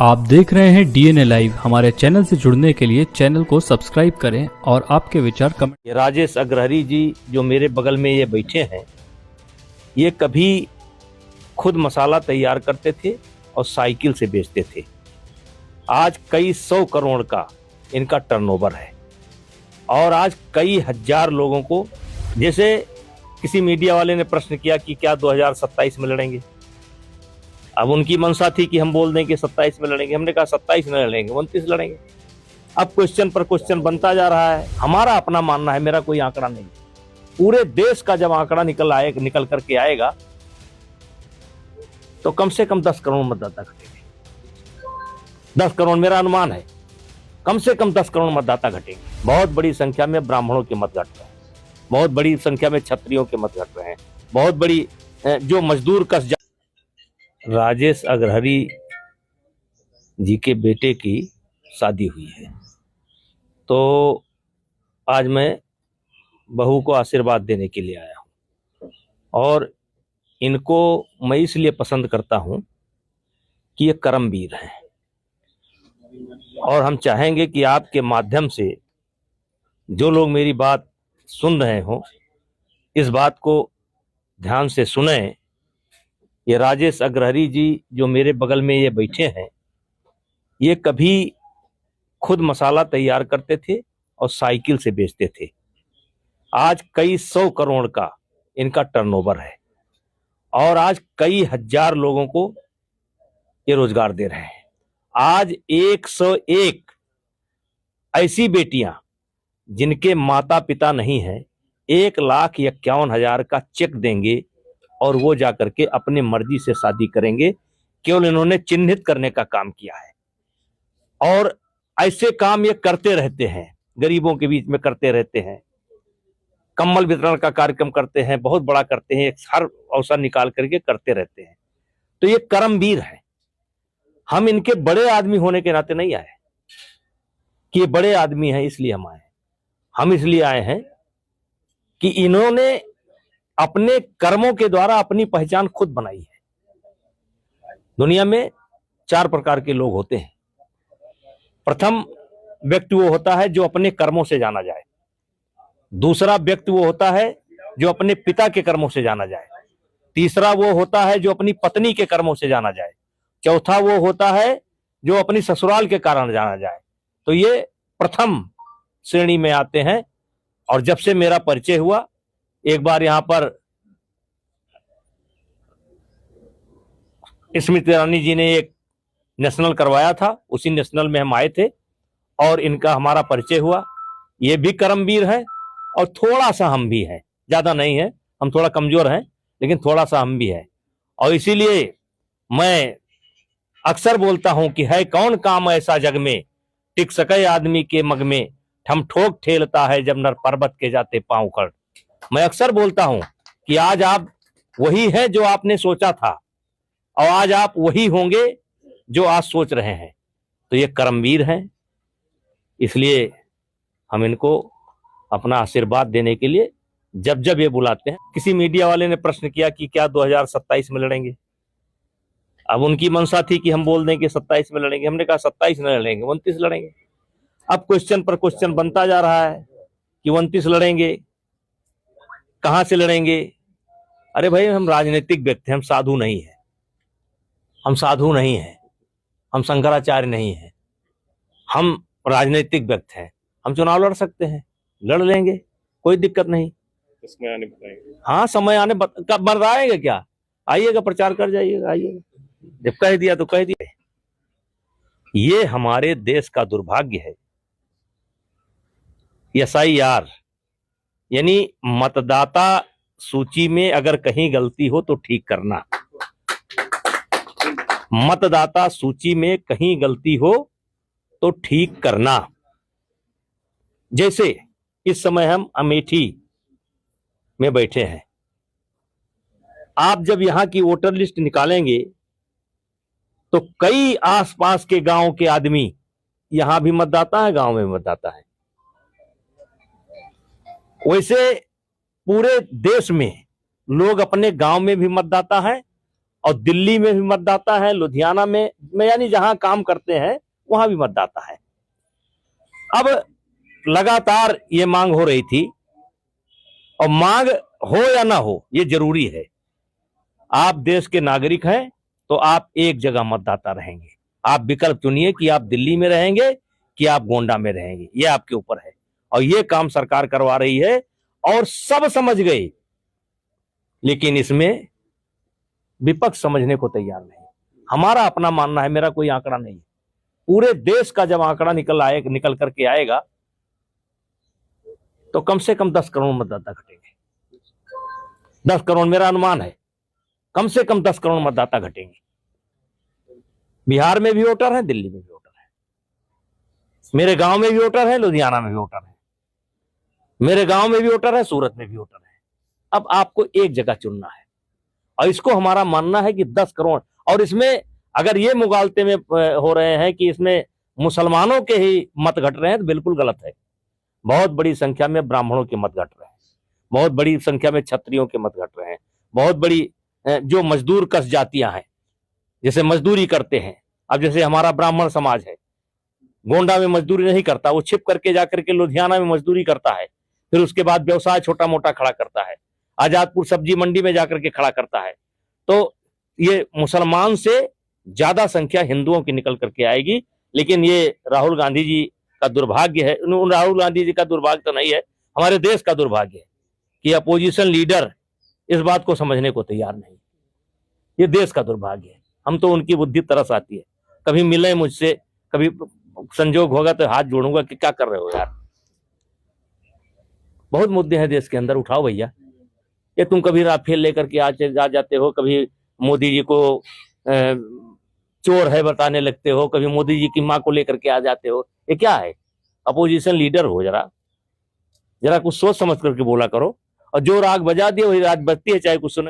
आप देख रहे हैं डीएनए लाइव। हमारे चैनल से जुड़ने के लिए चैनल को सब्सक्राइब करें और आपके विचार कमेंट। ये राजेश अग्रहरी जी जो मेरे बगल में ये बैठे हैं, ये कभी खुद मसाला तैयार करते थे और साइकिल से बेचते थे। आज कई 100 करोड़ का इनका टर्नओवर है और आज कई हजार लोगों को, जैसे किसी मीडिया वाले ने प्रश्न किया कि क्या 2027 में लड़ेंगे। अब उनकी मंशा थी कि हम बोल दें कि 27 में लड़ेंगे। हमने कहा 27 में लड़ेंगे, 29 लड़ेंगे। अब क्वेश्चन पर क्वेश्चन बनता जा रहा है। हमारा अपना मानना है, मेरा कोई आंकड़ा नहीं। पूरे देश का जब आंकड़ा निकल करके आएगा तो कम से कम 10 करोड़ मतदाता घटेंगे। 10 करोड़ मेरा अनुमान है, कम से कम 10 करोड़ मतदाता घटेंगे। बहुत बड़ी संख्या में ब्राह्मणों के मत घट रहे हैं, बहुत बड़ी संख्या में क्षत्रियों के मत घट रहे हैं, बहुत बड़ी जो मजदूर कस। राजेश अग्रहरी जी के बेटे की शादी हुई है, तो आज मैं बहू को आशीर्वाद देने के लिए आया हूँ। और इनको मैं इसलिए पसंद करता हूँ कि ये कर्मवीर हैं और हम चाहेंगे कि आपके माध्यम से जो लोग मेरी बात सुन रहे हो, इस बात को ध्यान से सुने। ये राजेश अग्रहरी जी जो मेरे बगल में ये बैठे हैं, ये कभी खुद मसाला तैयार करते थे और साइकिल से बेचते थे। आज कई 100 करोड़ का इनका टर्नओवर है और आज कई हजार लोगों को ये रोजगार दे रहे हैं। आज 101 ऐसी बेटियां जिनके माता पिता नहीं है, 1,51,000 का चेक देंगे और वो जाकर के अपने मर्जी से शादी करेंगे। केवल इन्होंने चिन्हित करने का काम किया है और ऐसे काम ये करते रहते हैं, गरीबों के बीच में करते रहते हैं। कंबल वितरण का कार्यक्रम करते हैं, बहुत बड़ा करते हैं, हर अवसर निकाल करके करते रहते हैं। तो ये कर्मवीर है। हम इनके बड़े आदमी होने के नाते नहीं आए कि ये बड़े आदमी हैं इसलिए हम आए। हम इसलिए आए हैं कि इन्होंने अपने कर्मों के द्वारा अपनी पहचान खुद बनाई है। दुनिया में 4 प्रकार के लोग होते हैं। प्रथम व्यक्ति वो होता है जो अपने कर्मों से जाना जाए। दूसरा व्यक्ति वो होता है जो अपने पिता के कर्मों से जाना जाए। तीसरा वो होता है जो अपनी पत्नी के कर्मों से जाना जाए। चौथा वो होता है जो अपनी ससुराल के कारण जाना जाए। तो ये प्रथम श्रेणी में आते हैं। और जब से मेरा परिचय हुआ, एक बार यहां पर स्मृति ईरानी जी ने एक नेशनल करवाया था, उसी नेशनल में हम आए थे और इनका हमारा परिचय हुआ। ये भी कर्मवीर है और थोड़ा सा हम भी हैं, ज्यादा नहीं है, हम थोड़ा कमजोर हैं लेकिन थोड़ा सा हम भी हैं। और इसीलिए मैं अक्सर बोलता हूं कि है कौन काम ऐसा जग में, टिक सके आदमी के मग में, ठम ठोक ठेलता है जब नर पर्वत के जाते पांव खड़। मैं अक्सर बोलता हूं कि आज आप वही हैं जो आपने सोचा था और आज आप वही होंगे जो आज सोच रहे हैं। तो ये कर्मवीर हैं, इसलिए हम इनको अपना आशीर्वाद देने के लिए जब जब ये बुलाते हैं। किसी मीडिया वाले ने प्रश्न किया कि क्या 2027 में लड़ेंगे। अब उनकी मंशा थी कि हम बोल दें कि 27 में लड़ेंगे। हमने कहा 27 में लड़ेंगे, 29 लड़ेंगे। अब क्वेश्चन पर क्वेश्चन बनता जा रहा है कि 29 लड़ेंगे, कहां से लड़ेंगे। अरे भाई, हम राजनीतिक व्यक्ति हैं, हम साधु नहीं है, हम साधु नहीं है, हम शंकराचार्य नहीं है, हम राजनीतिक व्यक्ति हैं। हम चुनाव लड़ सकते हैं, लड़ लेंगे, कोई दिक्कत नहीं। समय आने बताएंगे। हाँ, समय आने कब बताएंगे, क्या आइएगा, प्रचार कर जाइएगा, आइएगा। जब कह दिया तो कह दिया। ये हमारे देश का दुर्भाग्य है। SIR यानी मतदाता सूची में अगर कहीं गलती हो तो ठीक करना। मतदाता सूची में कहीं गलती हो तो ठीक करना। जैसे इस समय हम अमेठी में बैठे हैं, आप जब यहां की वोटर लिस्ट निकालेंगे तो कई आसपास के गांव के आदमी, यहां भी मतदाता है, गांव में मतदाता है। वैसे पूरे देश में लोग अपने गांव में भी मतदाता है और दिल्ली में भी मतदाता है, लुधियाना में यानी जहां काम करते हैं वहां भी मतदाता है। अब लगातार ये मांग हो रही थी, और मांग हो या ना हो ये जरूरी है। आप देश के नागरिक हैं तो आप एक जगह मतदाता रहेंगे। आप विकल्प चुनिए कि आप दिल्ली में रहेंगे कि आप गोंडा में रहेंगे, ये आपके ऊपर है। और ये काम सरकार करवा रही है और सब समझ गए, लेकिन इसमें विपक्ष समझने को तैयार नहीं। हमारा अपना मानना है, मेरा कोई आंकड़ा नहीं है। पूरे देश का जब आंकड़ा निकल करके आएगा तो कम से कम 10 करोड़ मतदाता घटेंगे। 10 करोड़ मेरा अनुमान है, कम से कम 10 करोड़ मतदाता घटेंगे। बिहार में भी वोटर है, दिल्ली में भी वोटर है, मेरे गांव में भी वोटर है, लुधियाना में भी वोटर है, मेरे गांव में भी वोटर है, सूरत में भी वोटर है। अब आपको एक जगह चुनना है, और इसको हमारा मानना है कि 10 करोड़। और इसमें अगर ये मुगालते में हो रहे हैं कि इसमें मुसलमानों के ही मत घट रहे हैं, तो बिल्कुल गलत है। बहुत बड़ी संख्या में ब्राह्मणों के मत घट रहे हैं, बहुत बड़ी संख्या में क्षत्रियों के मत घट रहे हैं, बहुत बड़ी जो मजदूर कस जातियां हैं, जैसे मजदूरी करते हैं। अब जैसे हमारा ब्राह्मण समाज है, गोंडा में मजदूरी नहीं करता, वो छिप करके जाकर के लुधियाना में मजदूरी करता है, फिर उसके बाद व्यवसाय छोटा मोटा खड़ा करता है, आजादपुर सब्जी मंडी में जाकर के खड़ा करता है। तो ये मुसलमान से ज्यादा संख्या हिंदुओं की निकल करके आएगी। लेकिन ये राहुल गांधी जी का दुर्भाग्य है, राहुल गांधी जी का दुर्भाग्य तो नहीं है, हमारे देश का दुर्भाग्य है कि अपोजिशन लीडर इस बात को समझने को तैयार नहीं। ये देश का दुर्भाग्य है। हम तो उनकी बुद्धि तरस आती है, कभी मिले मुझसे, कभी संजोग होगा तो हाथ जोड़ूंगा कि क्या कर रहे हो यार। बहुत मुद्दे हैं देश के अंदर, उठाओ भैया। ये तुम कभी राफेल लेकर के आ जाते हो, कभी मोदी जी को चोर है बताने लगते हो, कभी मोदी जी की मां को लेकर के आ जाते हो। ये क्या है? अपोजिशन लीडर हो, जरा कुछ सोच समझ करके बोला करो। और जो राग बजा दिए वही राग बजती है, चाहे कुछ सुने।